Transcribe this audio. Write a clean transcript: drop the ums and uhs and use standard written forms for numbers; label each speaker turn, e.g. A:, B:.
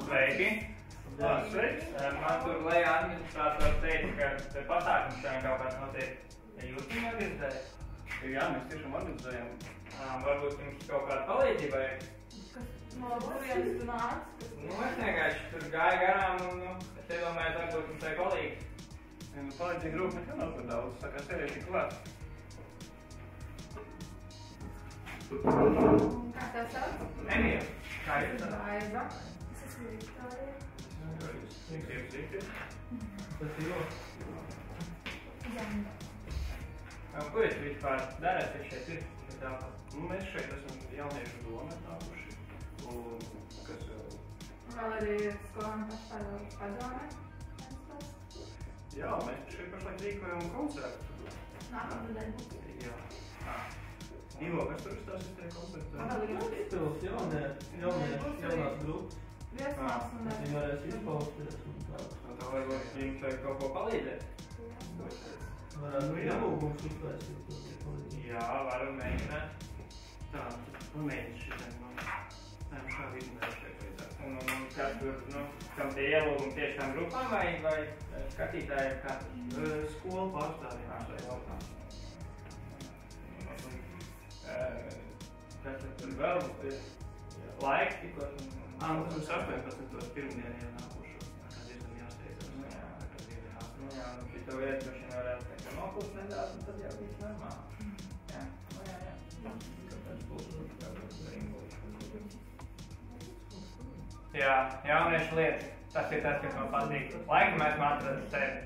A: Sveiki! Sveiks! Man tur lejā administrātors teica, ka te pasākums šodien kaut kāds notiek. Ja jūs viņu organizējat?
B: Jā, mēs tiešām organizējam.
A: Varbūt jums kaut kāda palīdzība vajag?
C: No kurienes tu nāc?
A: Es vienkārši tur gāju garām un es iedomājos, varbūt jums vajag palīdzību.
B: Palīdzīgi grupa nekā nav par daudz, tā kā sēdēt tik klāt.
C: Kā tev sauc?
A: Emīl, kā jūs esat?
C: Aiza. Es esmu Viktorija.
A: Tas ir ļoti.
C: Zanda.
A: Ko jūs vispār darat, kas šeit ir?
B: Mēs šeit esam jauniešu doma tāpuši. Kas vēl?
C: Vēl arī skolām pašpārvaldes padome.
B: Jā, mēs šeit pašlaik rīkojam koncertu.
C: Nākamnedēļ būs.
B: Jā. Ivo, kas tur stāstīs tajā koncertā?
C: Vēl ir
D: Izpils jaunās grupas.
C: viesmāks un
D: Viņi varēs izpausties un tā.
A: Tā varbūt jums vajag kaut ko palīdzēt?
D: Varētu ielūgums uztaisīt.
A: Jā, varam mēģināt.
B: Tā, pamēģini šitiem man šādi izmēr šeit vajadzētu.
A: Un kas tur, kam tie ielūgumi tieši tām grupām vai skatītājiem katrs?
B: Skolu pārstāvjiem šeit.
A: Kas tur vēl laika tikko?
B: Mums 18. pirmdienu ienākušo. Tā kā diezgan jāsteidzas. Tā kā diezgan jāsteidzas.
A: Jā, šito vietu droši vien varētu teikt, ka noklust nedaudz, un tad jau viss normāli. Jā. Kāpēc būs ringuši? Jā, jauniešu lietas. Tas ir tas, kas man patīk. Laikam esmu atradis sevi.